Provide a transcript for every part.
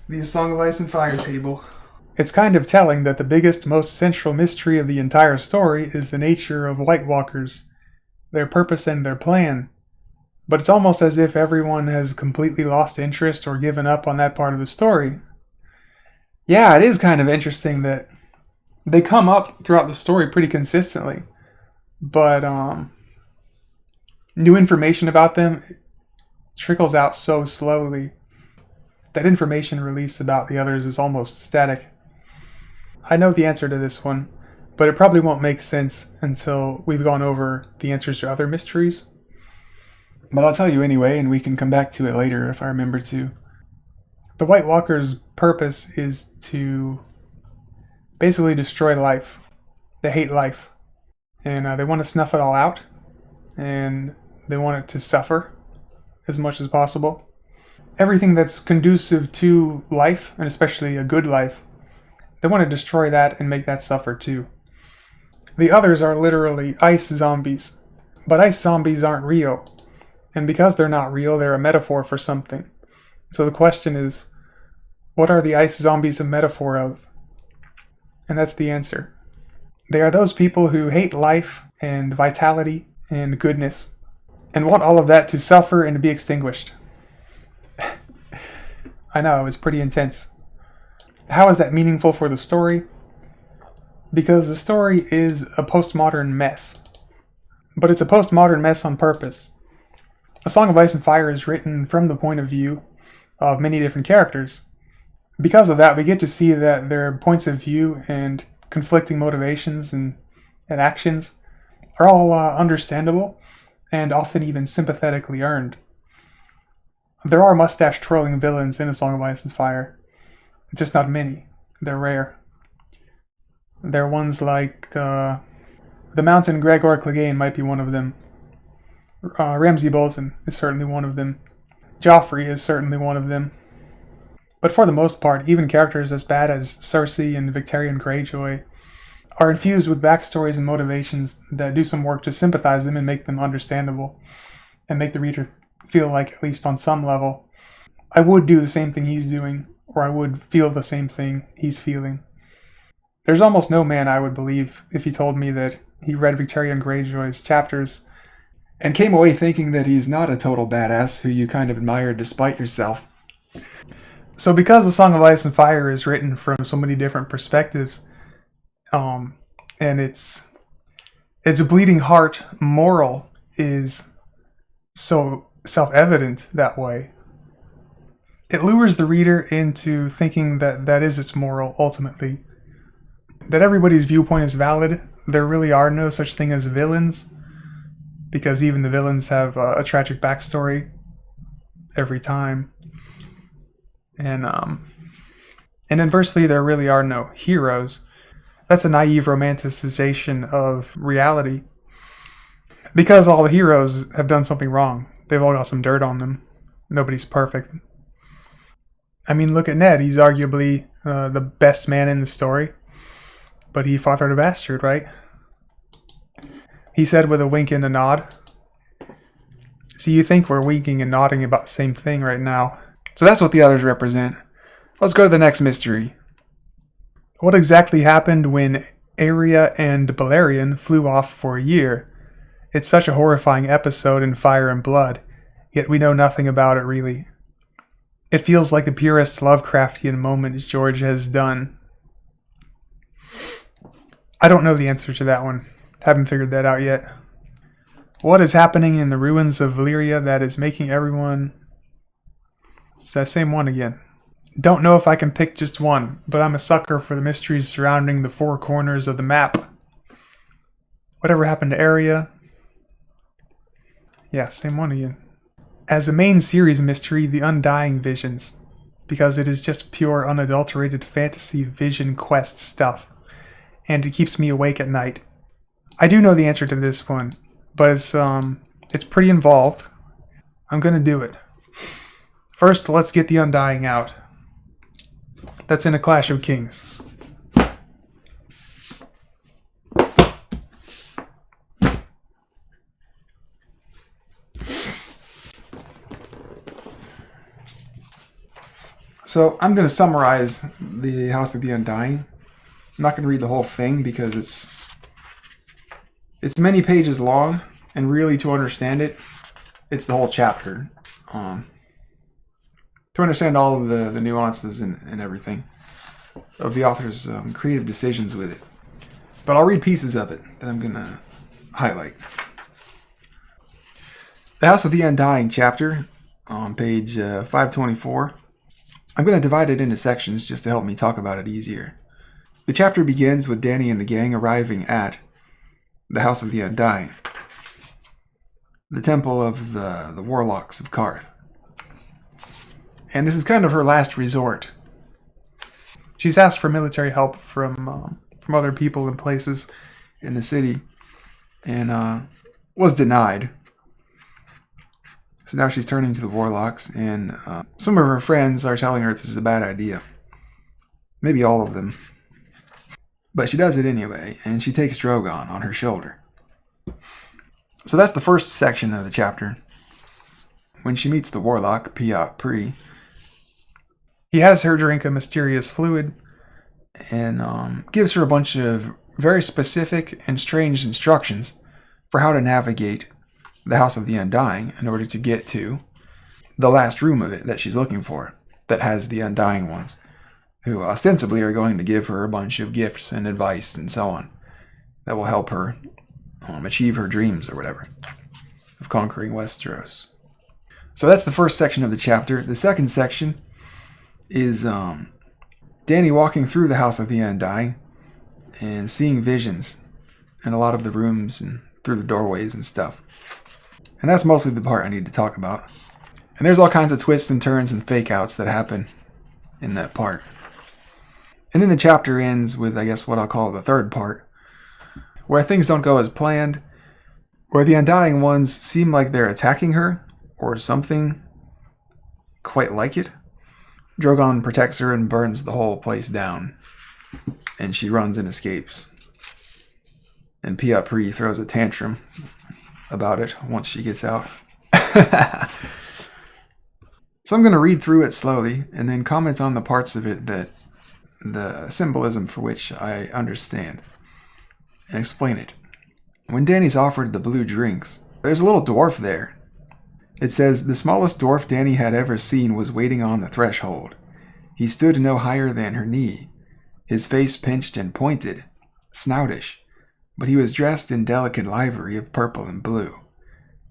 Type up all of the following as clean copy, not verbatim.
The Song of Ice and Fire table. It's kind of telling that the biggest, most central mystery of the entire story is the nature of White Walkers, their purpose and their plan. But it's almost as if everyone has completely lost interest or given up on that part of the story. Yeah, it is kind of interesting that they come up throughout the story pretty consistently, but new information about them trickles out so slowly that information released about the others is almost static. I know the answer to this one, but it probably won't make sense until we've gone over the answers to other mysteries. But I'll tell you anyway, and we can come back to it later if I remember to. The White Walkers' purpose is to basically destroy life. They hate life. And they want to snuff it all out. And they want it to suffer as much as possible. Everything that's conducive to life, and especially a good life, they want to destroy that and make that suffer too. The others are literally ice zombies. But ice zombies aren't real. And because they're not real, they're a metaphor for something. So the question is, what are the ice zombies a metaphor of? And that's the answer. They are those people who hate life and vitality and goodness, and want all of that to suffer and to be extinguished. I know, it's pretty intense. How is that meaningful for the story? Because the story is a postmodern mess. But it's a postmodern mess on purpose. A Song of Ice and Fire is written from the point of view of many different characters. Because of that, we get to see that their points of view and conflicting motivations and actions are all understandable and often even sympathetically earned. There are mustache-twirling villains in A Song of Ice and Fire, just not many. They're rare. There are ones like the Mountain Gregor Clegane might be one of them. Ramsay Bolton is certainly one of them. Joffrey is certainly one of them. But for the most part, even characters as bad as Cersei and Victarion Greyjoy are infused with backstories and motivations that do some work to sympathize them and make them understandable, and make the reader feel like, at least on some level, I would do the same thing he's doing, or I would feel the same thing he's feeling. There's almost no man I would believe if he told me that he read Victarion Greyjoy's chapters and came away thinking that he's not a total badass who you kind of admire despite yourself. So because The Song of Ice and Fire is written from so many different perspectives, and its bleeding heart moral is so self-evident that way, it lures the reader into thinking that that is its moral ultimately. That everybody's viewpoint is valid. There really are no such thing as villains, because even the villains have a tragic backstory every time. And inversely, there really are no heroes. That's a naive romanticization of reality. Because all the heroes have done something wrong. They've all got some dirt on them. Nobody's perfect. I mean, look at Ned. He's arguably the best man in the story. But he fathered a bastard, right? He said with a wink and a nod. So you think we're winking and nodding about the same thing right now. So that's what the others represent. Let's go to the next mystery. What exactly happened when Arya and Balerion flew off for a year? It's such a horrifying episode in Fire and Blood, yet we know nothing about it really. It feels like the purest Lovecraftian moment George has done. I don't know the answer to that one. Haven't figured that out yet. What is happening in the ruins of Valyria that is making everyone... It's that same one again. Don't know if I can pick just one, but I'm a sucker for the mysteries surrounding the four corners of the map. Whatever happened to Arya? Yeah, same one again. As a main series mystery, the Undying Visions, because it is just pure unadulterated fantasy vision quest stuff, and it keeps me awake at night. I do know the answer to this one, but it's pretty involved. I'm gonna do it. First, let's get the Undying out. That's in A Clash of Kings. So I'm going to summarize the House of the Undying. I'm not going to read the whole thing because it's many pages long, and really to understand it, it's the whole chapter. To understand all of the nuances and everything of the author's creative decisions with it. But I'll read pieces of it that I'm going to highlight. The House of the Undying chapter on page 524. I'm going to divide it into sections just to help me talk about it easier. The chapter begins with Danny and the gang arriving at the House of the Undying, the temple of the warlocks of Karth. And this is kind of her last resort. She's asked for military help from other people and places in the city, and was denied. So now she's turning to the warlocks, and some of her friends are telling her this is a bad idea. Maybe all of them. But she does it anyway, and she takes Drogon on her shoulder. So that's the first section of the chapter. When she meets the warlock, Piat Pri, he has her drink a mysterious fluid, and gives her a bunch of very specific and strange instructions for how to navigate the House of the Undying in order to get to the last room of it that she's looking for, that has the Undying Ones, who ostensibly are going to give her a bunch of gifts and advice and so on that will help her achieve her dreams or whatever of conquering Westeros. So that's the first section of the chapter. The second section is Danny walking through the House of the Undying and seeing visions in a lot of the rooms and through the doorways and stuff. And that's mostly the part I need to talk about. And there's all kinds of twists and turns and fake outs that happen in that part. And then the chapter ends with, I guess, what I'll call the third part, where things don't go as planned, where the Undying Ones seem like they're attacking her, or something quite like it. Drogon protects her and burns the whole place down, and she runs and escapes. And Piat Pri throws a tantrum about it once she gets out. So I'm going to read through it slowly and then comment on the parts of it that the symbolism for which I understand and explain it. When Danny's offered the blue drinks, there's a little dwarf there. It says, the smallest dwarf Danny had ever seen was waiting on the threshold. He stood no higher than her knee, his face pinched and pointed, snoutish, but he was dressed in delicate livery of purple and blue,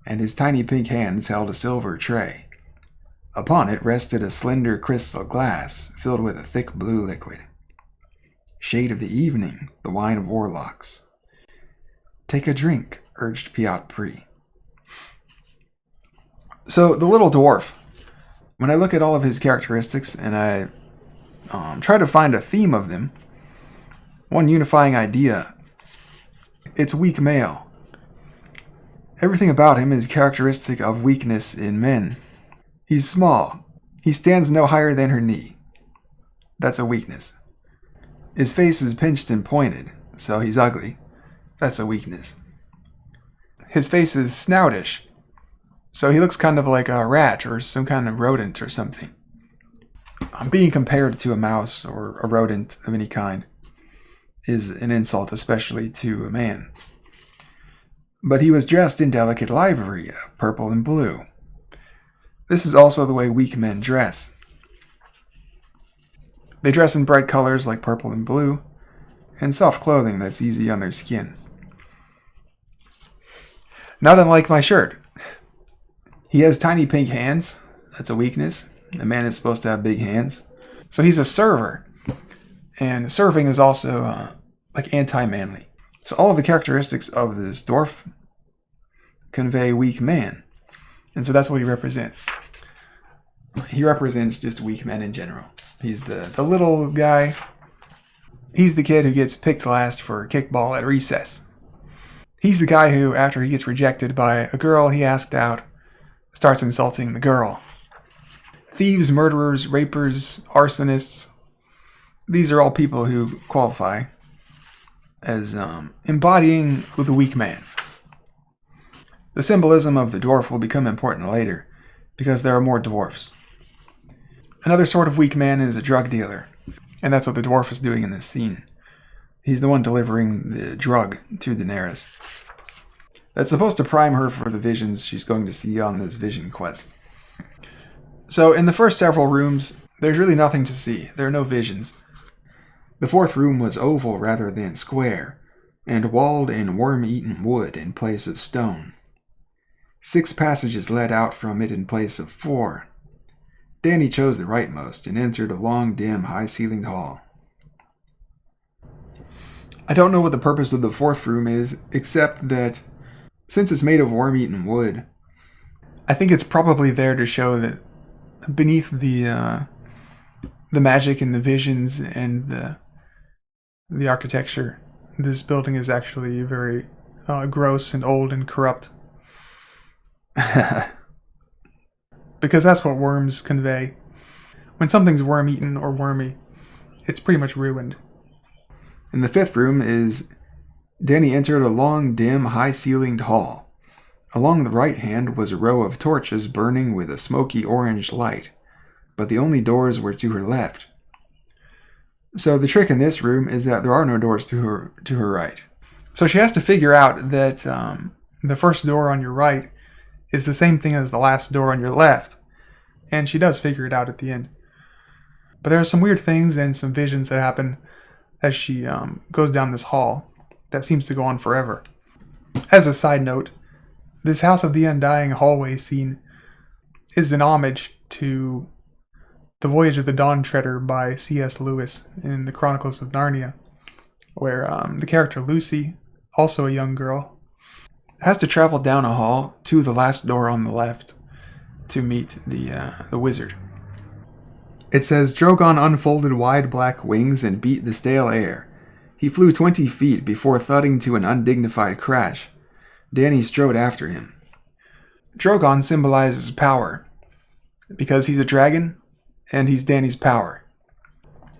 and his tiny pink hands held a silver tray. Upon it rested a slender crystal glass filled with a thick blue liquid. Shade of the evening, the wine of warlocks. Take a drink, urged Piat Pri. So the little dwarf, when I look at all of his characteristics and I try to find a theme of them, one unifying idea, it's weak male. Everything about him is characteristic of weakness in men. He's small. He stands no higher than her knee. That's a weakness. His face is pinched and pointed, so he's ugly. That's a weakness. His face is snoutish, so he looks kind of like a rat or some kind of rodent or something. Being compared to a mouse or a rodent of any kind is an insult, especially to a man. But he was dressed in delicate livery, purple and blue. This is also the way weak men dress. They dress in bright colors like purple and blue, and soft clothing that's easy on their skin. Not unlike my shirt. He has tiny pink hands. That's a weakness. A man is supposed to have big hands. So he's a server. And serving is also like anti-manly. So all of the characteristics of this dwarf convey weak man. And so that's what he represents. He represents just weak men in general. He's the little guy. He's the kid who gets picked last for kickball at recess. He's the guy who, after he gets rejected by a girl he asked out, starts insulting the girl. Thieves, murderers, rapers, arsonists, these are all people who qualify as embodying the weak man. The symbolism of the dwarf will become important later, because there are more dwarfs. Another sort of weak man is a drug dealer, and that's what the dwarf is doing in this scene. He's the one delivering the drug to Daenerys. That's supposed to prime her for the visions she's going to see on this vision quest. So in the first several rooms, there's really nothing to see. There are no visions. The fourth room was oval rather than square, and walled in worm-eaten wood in place of stone. 6 passages led out from it in place of 4. Dany chose the rightmost and entered a long, dim, high-ceilinged hall. I don't know what the purpose of the fourth room is, except that, since it's made of worm-eaten wood, I think it's probably there to show that beneath the magic and the visions and the architecture, this building is actually very gross and old and corrupt. Because that's what worms convey. When something's worm-eaten or wormy, it's pretty much ruined. In the fifth room is Dany entered a long, dim, high-ceilinged hall. Along the right hand was a row of torches burning with a smoky orange light, but the only doors were to her left. So the trick in this room is that there are no doors to her right. So she has to figure out that the first door on your right is the same thing as the last door on your left, and she does figure it out at the end. But there are some weird things and some visions that happen as she goes down this hall that seems to go on forever. As a side note, this House of the Undying hallway scene is an homage to The Voyage of the Dawn Treader by C.S. Lewis in the Chronicles of Narnia, where the character Lucy, also a young girl, has to travel down a hall to the last door on the left to meet the wizard. It says, Drogon unfolded wide black wings and beat the stale air. He flew 20 feet before thudding to an undignified crash. Dany strode after him. Drogon symbolizes power, because he's a dragon, and he's Dany's power.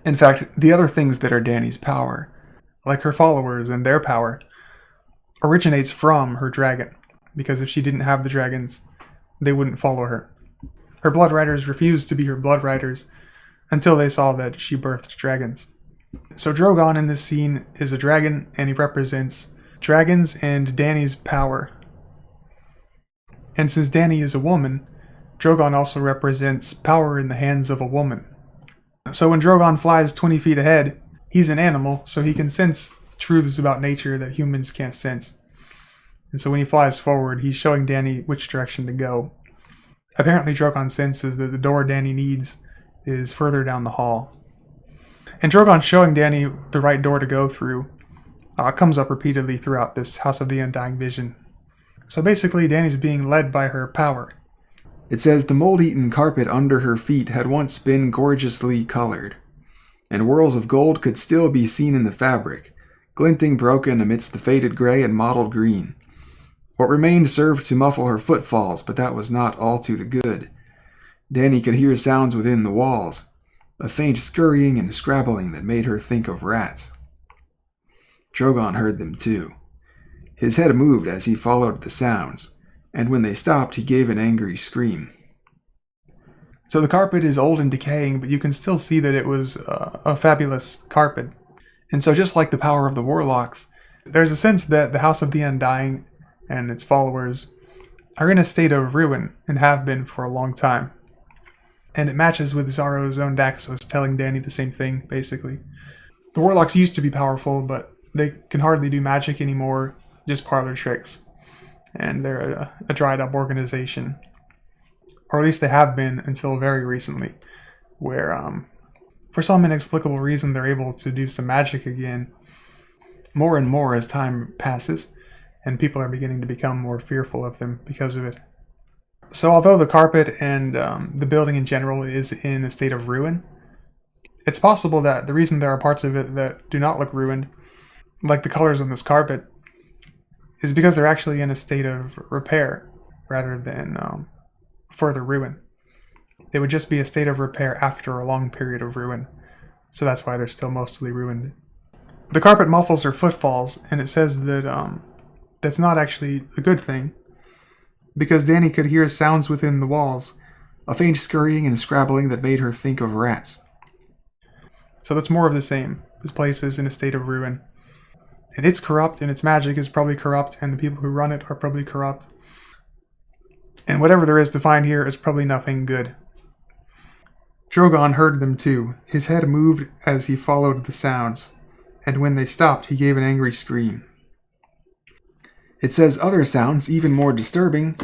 In fact, the other things that are Dany's power, like her followers and their power, originates from her dragon, because if she didn't have the dragons, they wouldn't follow her. Her blood riders refused to be her blood riders until they saw that she birthed dragons. So Drogon in this scene is a dragon, and he represents dragons and Dany's power. And since Dany is a woman, Drogon also represents power in the hands of a woman. So when Drogon flies 20 feet ahead, he's an animal, so he can sense truths about nature that humans can't sense. And so when he flies forward, he's showing Dany which direction to go. Apparently Drogon senses that the door Dany needs is further down the hall. And Drogon showing Dany the right door to go through comes up repeatedly throughout this House of the Undying vision. So basically, Dany's being led by her power. It says the mold-eaten carpet under her feet had once been gorgeously colored, and whirls of gold could still be seen in the fabric, glinting broken amidst the faded gray and mottled green. What remained served to muffle her footfalls, but that was not all to the good. Dany could hear sounds within the walls, a faint scurrying and scrabbling that made her think of rats. Drogon heard them too. His head moved as he followed the sounds, and when they stopped, he gave an angry scream. So the carpet is old and decaying, but you can still see that it was a fabulous carpet. And so just like the power of the warlocks, there's a sense that the House of the Undying and its followers are in a state of ruin and have been for a long time. And it matches with Xaro's own Daxos telling Dany the same thing, basically. The warlocks used to be powerful, but they can hardly do magic anymore, just parlor tricks. And they're a dried-up organization. Or at least they have been until very recently, where for some inexplicable reason they're able to do some magic again, more and more as time passes, and people are beginning to become more fearful of them because of it. So although the carpet and the building in general is in a state of ruin, it's possible that the reason there are parts of it that do not look ruined, like the colors on this carpet, is because they're actually in a state of repair rather than further ruin. They would just be a state of repair after a long period of ruin, so that's why they're still mostly ruined. The carpet muffles her footfalls, and it says that that's not actually a good thing, because Dany could hear sounds within the walls, a faint scurrying and scrabbling that made her think of rats. So that's more of the same. This place is in a state of ruin. And it's corrupt, and its magic is probably corrupt, and the people who run it are probably corrupt. And whatever there is to find here is probably nothing good. Drogon heard them too. His head moved as he followed the sounds, and when they stopped, he gave an angry scream. It says other sounds, even more disturbing,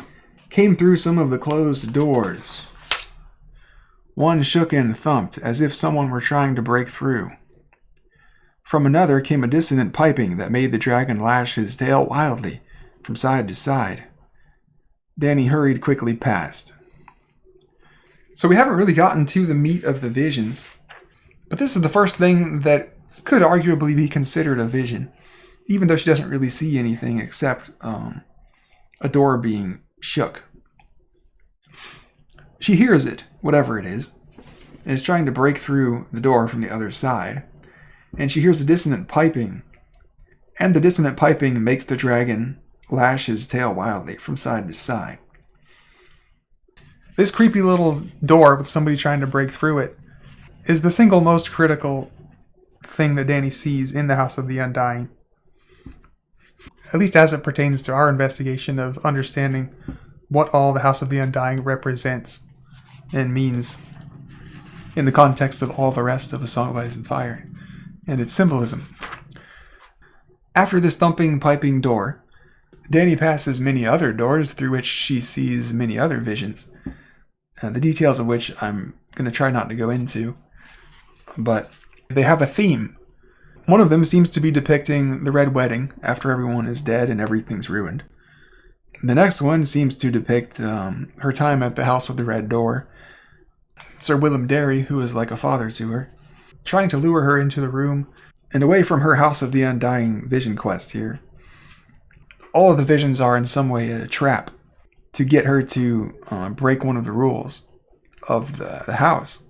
came through some of the closed doors. One shook and thumped, as if someone were trying to break through. From another came a dissonant piping that made the dragon lash his tail wildly, from side to side. Danny hurried quickly past. So we haven't really gotten to the meat of the visions, but this is the first thing that could arguably be considered a vision, even though she doesn't really see anything except a door being shook. She hears it, whatever it is, and is trying to break through the door from the other side, and she hears the dissonant piping, and the dissonant piping makes the dragon lash his tail wildly from side to side. This creepy little door with somebody trying to break through it is the single most critical thing that Danny sees in the House of the Undying. At least as it pertains to our investigation of understanding what all the House of the Undying represents and means in the context of all the rest of A Song of Ice and Fire and its symbolism. After this thumping, piping door, Danny passes many other doors through which she sees many other visions, the details of which I'm going to try not to go into, but they have a theme. One of them seems to be depicting the Red Wedding after everyone is dead and everything's ruined. The next one seems to depict her time at the House with the Red Door, Sir Willem Derry, who is like a father to her, trying to lure her into the room and away from her House of the Undying vision quest here. All of the visions are in some way a trap to get her to break one of the rules of the house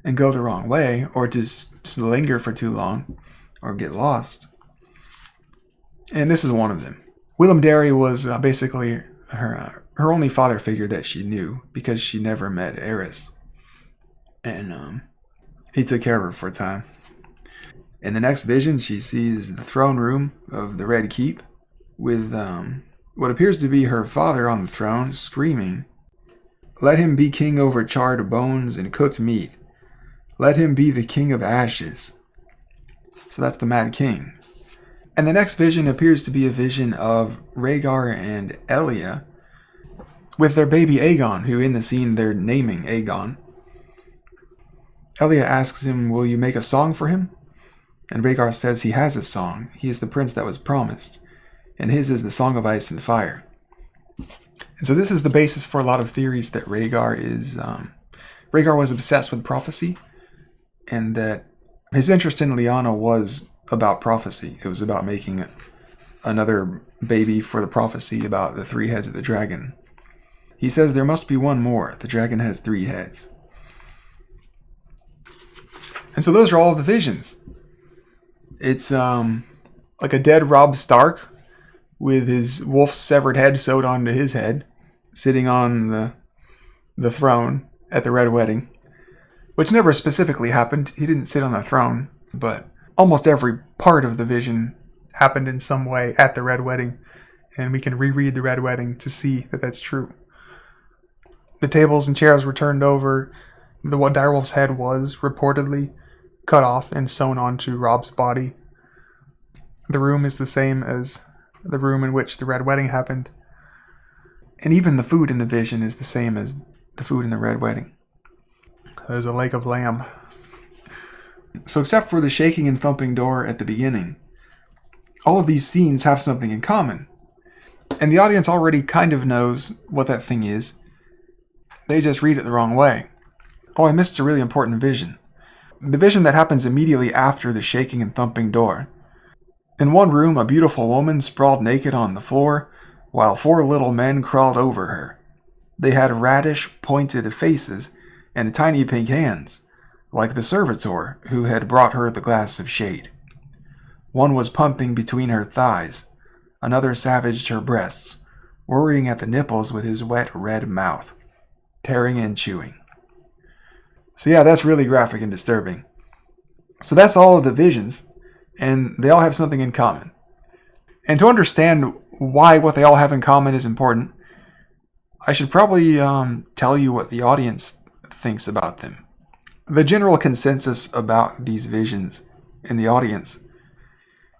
and go the wrong way, or to just linger for too long or get lost. And this is one of them. Willem Derry was basically her only father figure that she knew, because she never met Eris. And he took care of her for a time. In the next vision, she sees the throne room of the Red Keep with what appears to be her father on the throne, screaming, "Let him be king over charred bones and cooked meat. Let him be the king of ashes." So that's the Mad King. And the next vision appears to be a vision of Rhaegar and Elia with their baby Aegon, who in the scene they're naming Aegon. Elia asks him, "Will you make a song for him?" And Rhaegar says he has a song. He is the prince that was promised, and his is the Song of Ice and Fire. And so this is the basis for a lot of theories that Rhaegar was obsessed with prophecy, and that his interest in Lyanna was about prophecy. It was about making another baby for the prophecy about the 3 heads of the dragon. He says there must be one more. The dragon has 3 heads. And so those are all of the visions. It's like a dead Robb Stark with his wolf's severed head sewed onto his head, sitting on the throne at the Red Wedding, which never specifically happened. He didn't sit on the throne, but almost every part of the vision happened in some way at the Red Wedding, and we can reread the Red Wedding to see that that's true. The tables and chairs were turned over. What Direwolf's head was reportedly cut off and sewn onto Robb's body. The room is the same as the room in which the Red Wedding happened. And even the food in the vision is the same as the food in the Red Wedding. There's a lake of lamb. So except for the shaking and thumping door at the beginning, all of these scenes have something in common. And the audience already kind of knows what that thing is. They just read it the wrong way. Oh, I missed a really important vision. The vision that happens immediately after the shaking and thumping door. In one room, a beautiful woman sprawled naked on the floor, while 4 little men crawled over her. They had radish, pointed faces and tiny pink hands, like the servitor who had brought her the glass of shade. One was pumping between her thighs. Another savaged her breasts, worrying at the nipples with his wet red mouth. tearing and chewing. So yeah, that's really graphic and disturbing. So that's all of the visions, and they all have something in common. And to understand why what they all have in common is important, I should probably tell you what the audience thinks about them. The general consensus about these visions in the audience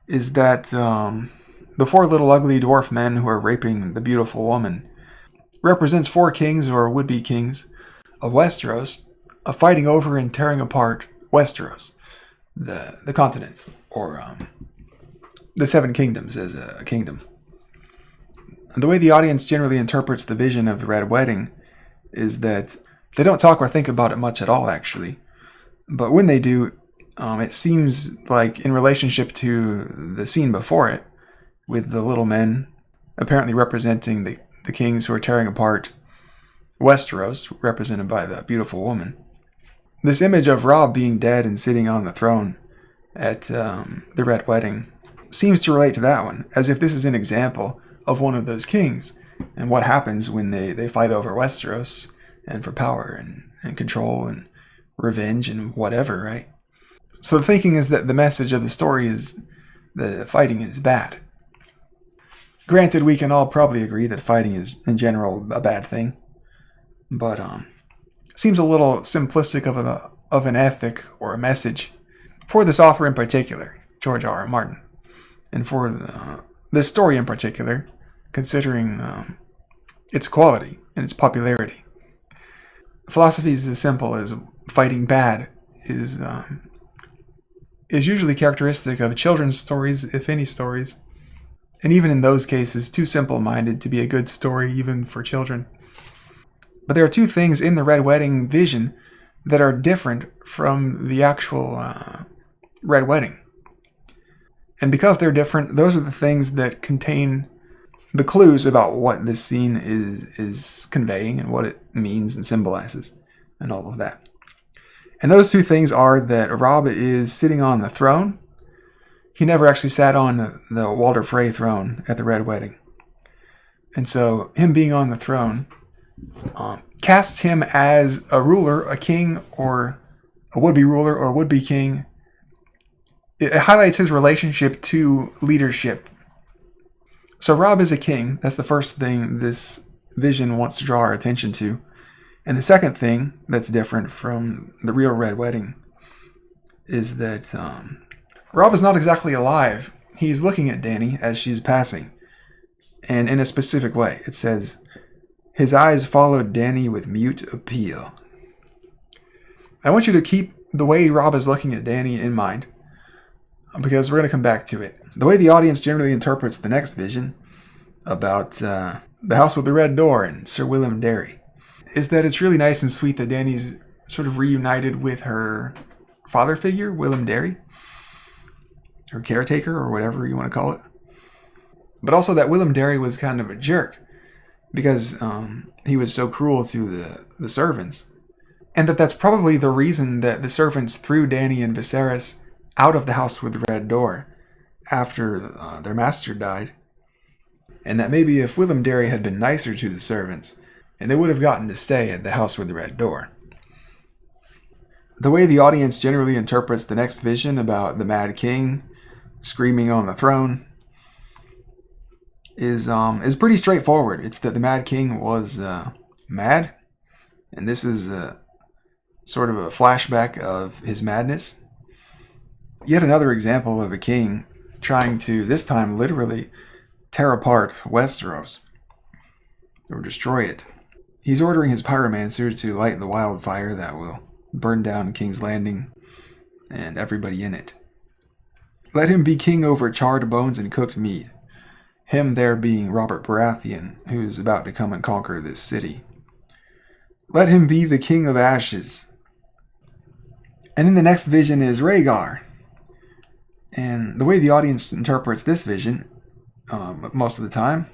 is that the four little ugly dwarf men who are raping the beautiful woman represents four kings or would-be kings of Westeros fighting over and tearing apart Westeros, the continent, or the Seven Kingdoms as a kingdom. And the way the audience generally interprets the vision of the Red Wedding is that they don't talk or think about it much at all, actually. But when they do, it seems like in relationship to the scene before it, with the little men apparently representing the kings who are tearing apart Westeros, represented by the beautiful woman. This image of Robb being dead and sitting on the throne at the Red Wedding seems to relate to that one, as if this is an example of one of those kings and what happens when they fight over Westeros and for power and control and revenge and whatever, right? So the thinking is that the message of the story is that fighting is bad. Granted, we can all probably agree that fighting is, in general, a bad thing. But seems a little simplistic of an ethic or a message for this author in particular, George R. R. Martin. And for this story in particular, considering its quality and its popularity. Philosophy is as simple as fighting bad is usually characteristic of children's stories, if any stories. And even in those cases, too simple-minded to be a good story even for children. But there are two things in the Red Wedding vision that are different from the actual Red Wedding. And because they're different, those are the things that contain the clues about what this scene is conveying and what it means and symbolizes and all of that. And those two things are that Robb is sitting on the throne. He never actually sat on the Walder Frey throne at the Red Wedding. And so him being on the throne casts him as a ruler, a king, or a would-be ruler or would-be king. It highlights his relationship to leadership. So Robb is a king. That's the first thing this vision wants to draw our attention to. And the second thing that's different from the real Red Wedding is that Robb is not exactly alive. He's looking at Dany as she's passing. And in a specific way. It says, his eyes followed Dany with mute appeal. I want you to keep the way Robb is looking at Dany in mind, because we're going to come back to it. The way the audience generally interprets the next vision about the House with the Red Door and Sir Willem Darry is that it's really nice and sweet that Dany's sort of reunited with her father figure, Willem Darry, her caretaker or whatever you want to call it. But also that Willem Darry was kind of a jerk because he was so cruel to the servants. And that's probably the reason that the servants threw Dany and Viserys out of the House with the Red Door after their master died. And that maybe if Willem Darry had been nicer to the servants, and they would have gotten to stay at the House with the Red Door. The way the audience generally interprets the next vision about the Mad King screaming on the throne is pretty straightforward. It's that the Mad King was mad, and this is sort of a flashback of his madness. Yet another example of a king trying to, this time literally, tear apart Westeros or destroy it. He's ordering his pyromancer to light the wildfire that will burn down King's Landing and everybody in it. Let him be king over charred bones and cooked meat. Him there being Robert Baratheon, who's about to come and conquer this city. Let him be the king of ashes. And then the next vision is Rhaegar. And the way the audience interprets this vision, most of the time,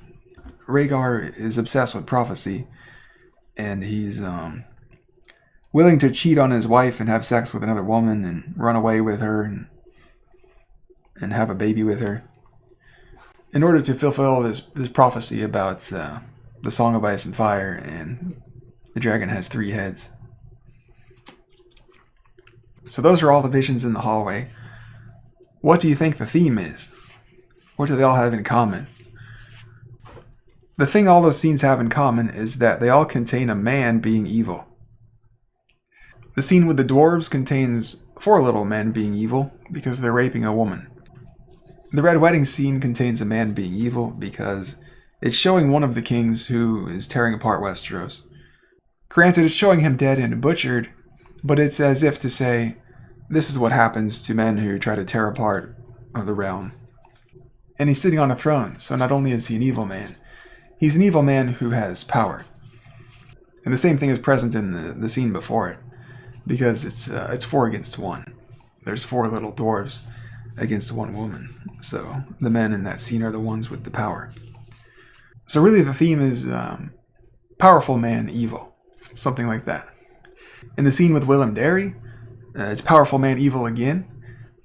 Rhaegar is obsessed with prophecy, and he's willing to cheat on his wife and have sex with another woman and run away with her and have a baby with her in order to fulfill this prophecy about the Song of Ice and Fire and The dragon has 3 heads. So those are all the visions in the hallway. What do you think the theme is? What do they all have in common? The thing all those scenes have in common is that they all contain a man being evil. The scene with the dwarves contains 4 little men being evil because they're raping a woman. The red wedding scene contains a man being evil because it's showing one of the kings who is tearing apart Westeros. Granted, it's showing him dead and butchered, but it's as if to say, this is what happens to men who try to tear apart the realm. And he's sitting on a throne, so not only is he an evil man, he's an evil man who has power. And the same thing is present in the scene before it, because it's 4 against 1. There's 4 little dwarves against 1 woman. So the men in that scene are the ones with the power. So really the theme is powerful man evil. Something like that. In the scene with Willem Darry, it's powerful man evil again,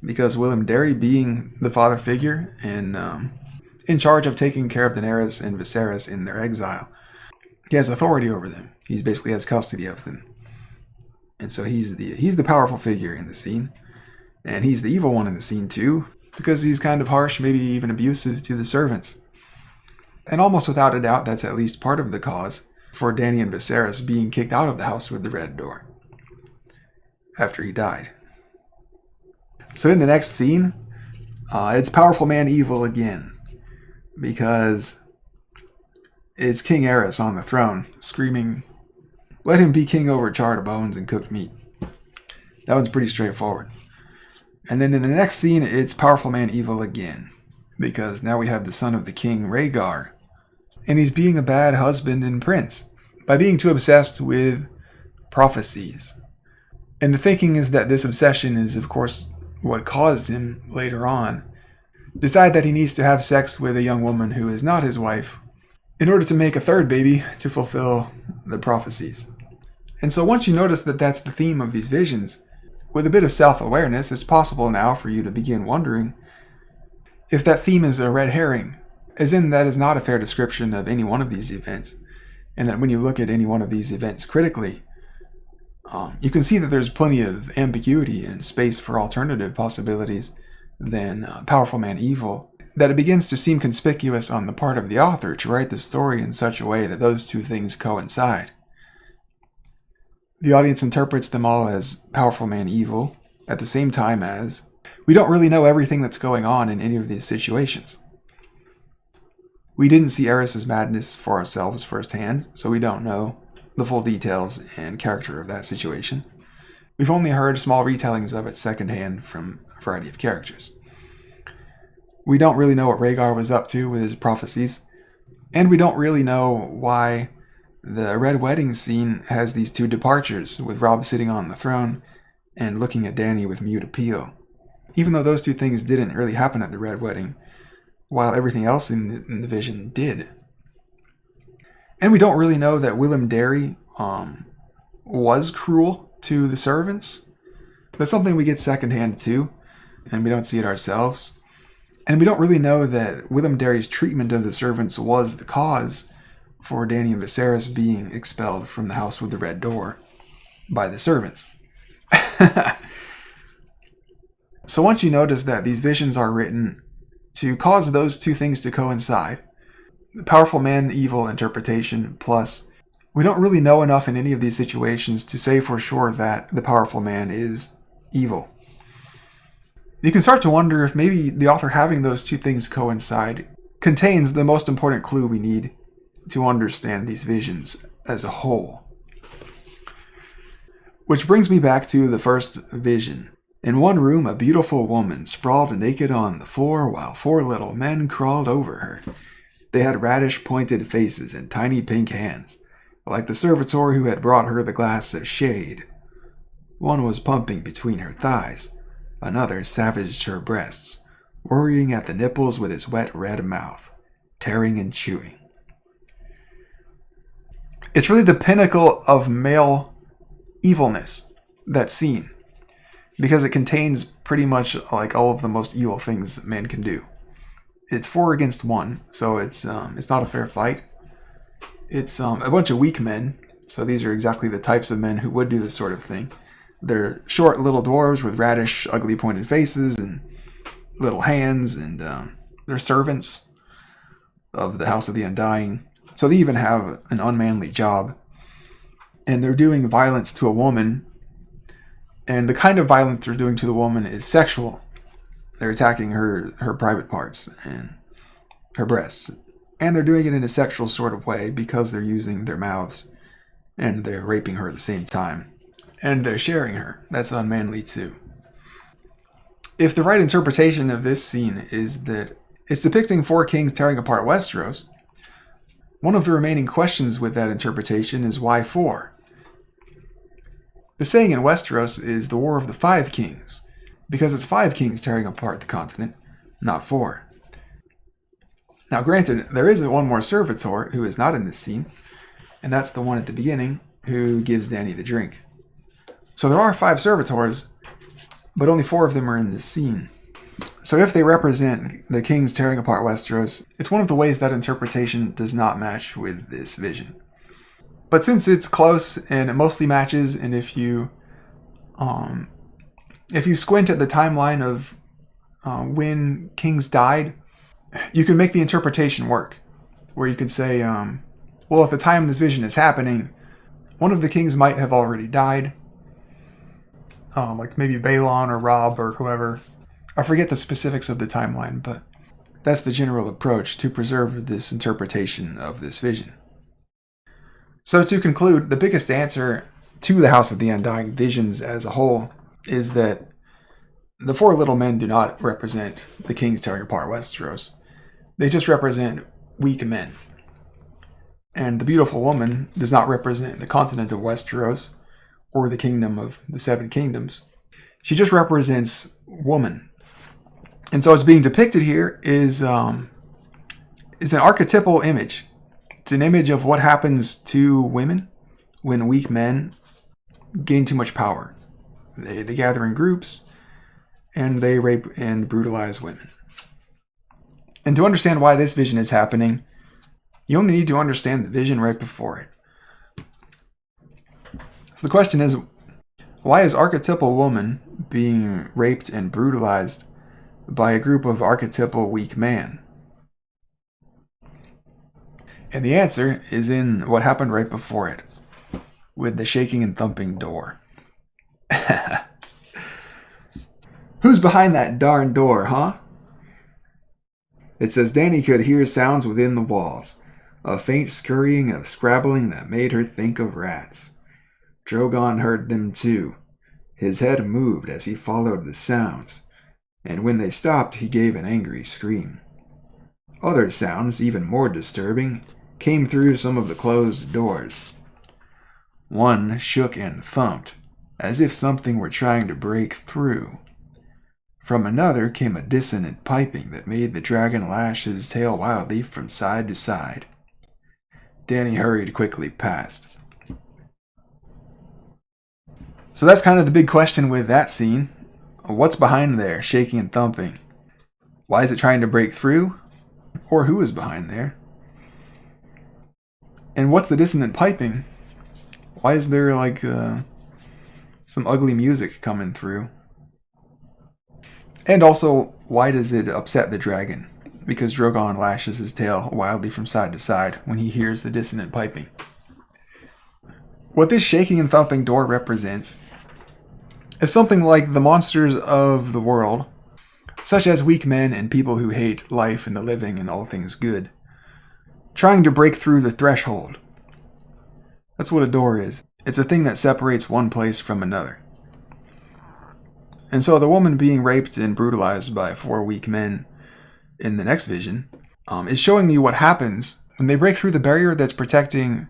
because Willem Darry, being the father figure and in charge of taking care of Daenerys and Viserys in their exile, he has authority over them. He basically has custody of them. And so he's the powerful figure in the scene. And he's the evil one in the scene too, because he's kind of harsh, maybe even abusive to the servants. And almost without a doubt, that's at least part of the cause for Dany and Viserys being kicked out of the house with the red door after he died. So in the next scene, it's powerful man evil again, because it's King Aerys on the throne screaming, "Let him be king over charred bones and cooked meat." That one's pretty straightforward. And then in the next scene, it's powerful man evil again, because now we have the son of the king, Rhaegar, and he's being a bad husband and prince by being too obsessed with prophecies. And the thinking is that this obsession is, of course, what caused him later on decide that he needs to have sex with a young woman who is not his wife in order to make a 3rd baby to fulfill the prophecies. And so once you notice that that's the theme of these visions, with a bit of self-awareness, it's possible now for you to begin wondering if that theme is a red herring, as in that is not a fair description of any one of these events, and that when you look at any one of these events critically, you can see that there's plenty of ambiguity and space for alternative possibilities than powerful man evil, that it begins to seem conspicuous on the part of the author to write the story in such a way that those two things coincide. The audience interprets them all as powerful man evil, at the same time as we don't really know everything that's going on in any of these situations. We didn't see Aerys' madness for ourselves firsthand, so we don't know the full details and character of that situation. We've only heard small retellings of it secondhand from a variety of characters. We don't really know what Rhaegar was up to with his prophecies, and we don't really know why the Red Wedding scene has these 2 departures, with Robb sitting on the throne and looking at Dany with mute appeal, even though those 2 things didn't really happen at the Red Wedding, while everything else in the vision did. And we don't really know that Willem Darry was cruel to the servants. That's something we get secondhand too, and we don't see it ourselves. And we don't really know that Willem Darry's treatment of the servants was the cause for Dany and Viserys being expelled from the house with the red door by the servants. So once you notice that these visions are written to cause those 2 things to coincide, the powerful man evil interpretation, plus we don't really know enough in any of these situations to say for sure that the powerful man is evil. You can start to wonder if maybe the author having those 2 things coincide contains the most important clue we need to understand these visions as a whole. Which brings me back to the first vision. In one room, a beautiful woman sprawled naked on the floor while 4 little men crawled over her. They had radish-pointed faces and tiny pink hands, like the servitor who had brought her the glass of shade. One was pumping between her thighs. Another savaged her breasts, worrying at the nipples with his wet red mouth, tearing and chewing. It's really the pinnacle of male evilness, that scene, because it contains pretty much like all of the most evil things men can do. It's 4 against 1, so it's not a fair fight. It's a bunch of weak men So these are exactly the types of men who would do this sort of thing. They're short little dwarves with radish, ugly pointed faces and little hands, and they're servants of the House of the Undying. So they even have an unmanly job. And they're doing violence to a woman. And the kind of violence they're doing to the woman is sexual. They're attacking her private parts and her breasts. And they're doing it in a sexual sort of way because they're using their mouths. And they're raping her at the same time. And they're sharing her. That's unmanly too. If the right interpretation of this scene is that it's depicting 4 kings tearing apart Westeros, one of the remaining questions with that interpretation is why 4? The saying in Westeros is the War of the 5 Kings, because it's 5 kings tearing apart the continent, not 4. Now granted, there is one more servitor who is not in this scene, and that's the one at the beginning who gives Dany the drink. So there are 5 servitors, but only 4 of them are in this scene. So if they represent the kings tearing apart Westeros, it's one of the ways that interpretation does not match with this vision. But since it's close and it mostly matches, and if you squint at the timeline of when kings died, you can make the interpretation work. Where you could say, well, at the time this vision is happening, one of the kings might have already died. Like maybe Balon or Robb or whoever. I forget the specifics of the timeline, but that's the general approach to preserve this interpretation of this vision. So to conclude, the biggest answer to the House of the Undying visions as a whole is that the 4 little men do not represent the kings tearing apart Westeros. They just represent weak men. And the beautiful woman does not represent the continent of Westeros or the kingdom of the 7 kingdoms. She just represents woman. And so what's being depicted here is an archetypal image. It's an image of what happens to women when weak men gain too much power. They gather in groups, and they rape and brutalize women. And to understand why this vision is happening, you only need to understand the vision right before it. So the question is, why is archetypal woman being raped and brutalized by a group of archetypal weak man? And the answer is in what happened right before it, with the shaking and thumping door. Who's behind that darn door, huh? It says Dany could hear sounds within the walls, a faint scurrying of scrabbling that made her think of rats. Drogon heard them too. His head moved as he followed the sounds, and when they stopped, he gave an angry scream. Other sounds, even more disturbing, came through some of the closed doors. One shook and thumped, as if something were trying to break through. From another came a dissonant piping that made the dragon lash his tail wildly from side to side. Dany hurried quickly past. So that's kind of the big question with that scene. What's behind there, shaking and thumping? Why is it trying to break through? Or who is behind there? And what's the dissonant piping? Why is there like some ugly music coming through? And also, why does it upset the dragon? Because Drogon lashes his tail wildly from side to side when he hears the dissonant piping. What this shaking and thumping door represents is something like the monsters of the world, such as weak men and people who hate life and the living and all things good, trying to break through the threshold. That's what a door is. It's a thing that separates one place from another. And so the woman being raped and brutalized by 4 weak men in the next vision is showing you what happens when they break through the barrier that's protecting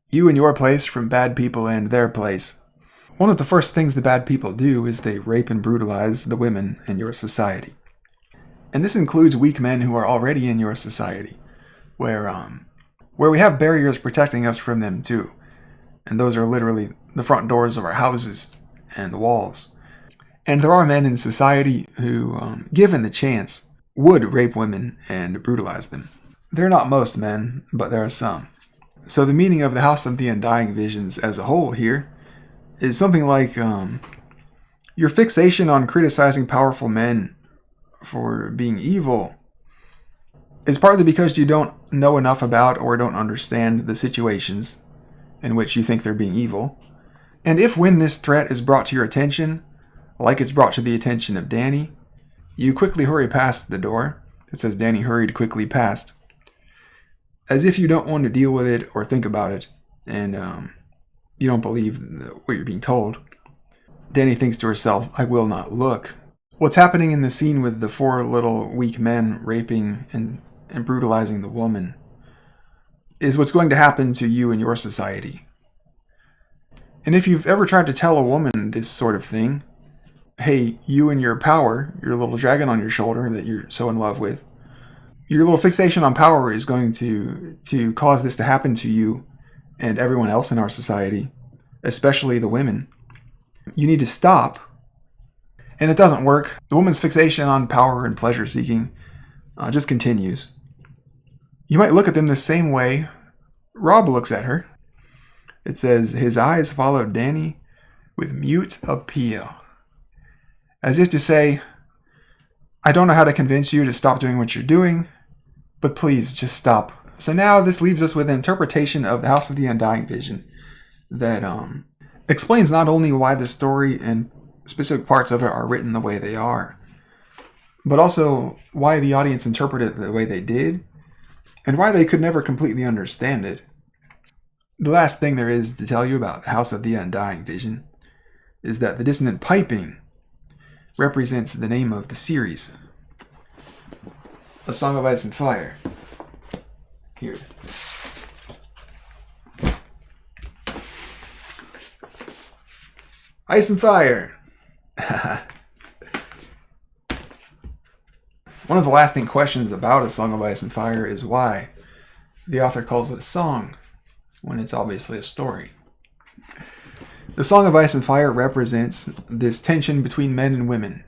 you and your place from bad people and their place. One of the first things the bad people do is they rape and brutalize the women in your society. And this includes weak men who are already in your society, where we have barriers protecting us from them too. And those are literally the front doors of our houses and the walls. And there are men in society who, given the chance, would rape women and brutalize them. They're not most men, but there are some. So the meaning of the House of the Undying visions as a whole here is something like your fixation on criticizing powerful men for being evil is partly because you don't know enough about or don't understand the situations in which you think they're being evil. And if when this threat is brought to your attention, like it's brought to the attention of Danny, you quickly hurry past the door. It says Danny hurried quickly past, as if you don't want to deal with it or think about it, and you don't believe what you're being told. Danny thinks to herself, I will not look. What's happening in the scene with the 4 little weak men raping and brutalizing the woman is what's going to happen to you in your society. And if you've ever tried to tell a woman this sort of thing, hey, you and your power, your little dragon on your shoulder that you're so in love with, your little fixation on power is going to cause this to happen to you and everyone else in our society, especially the women. You need to stop. And it doesn't work. The woman's fixation on power and pleasure seeking just continues. You might look at them the same way Rob looks at her. It says, his eyes followed Danny with mute appeal, as if to say, I don't know how to convince you to stop doing what you're doing, but please just stop. So now this leaves us with an interpretation of the House of the Undying vision that explains not only why the story and specific parts of it are written the way they are, but also why the audience interpreted it the way they did, and why they could never completely understand it. The last thing there is to tell you about the House of the Undying vision is that the dissonant piping represents the name of the series, A Song of Ice and Fire. Here. Ice and Fire. One of the lasting questions about A Song of Ice and Fire is why the author calls it a song when it's obviously a story. The Song of Ice and Fire represents this tension between men and women.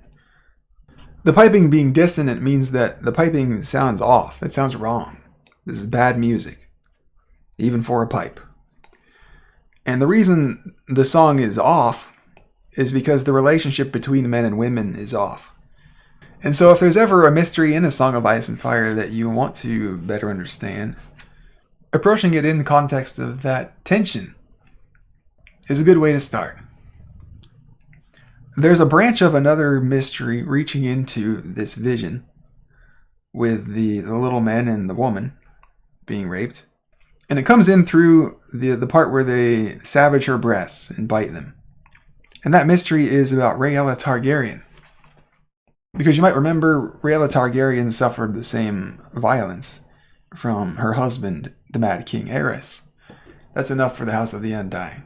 The piping being dissonant means that the piping sounds off. It sounds wrong. This is bad music, even for a pipe. And the reason the song is off is because the relationship between men and women is off. And so if there's ever a mystery in A Song of Ice and Fire that you want to better understand, approaching it in the context of that tension is a good way to start. There's a branch of another mystery reaching into this vision with the little men and the woman being raped. And it comes in through the part where they savage her breasts and bite them. And that mystery is about Rhaella Targaryen. Because you might remember Rhaella Targaryen suffered the same violence from her husband, the Mad King Aerys. That's enough for the House of the Undying.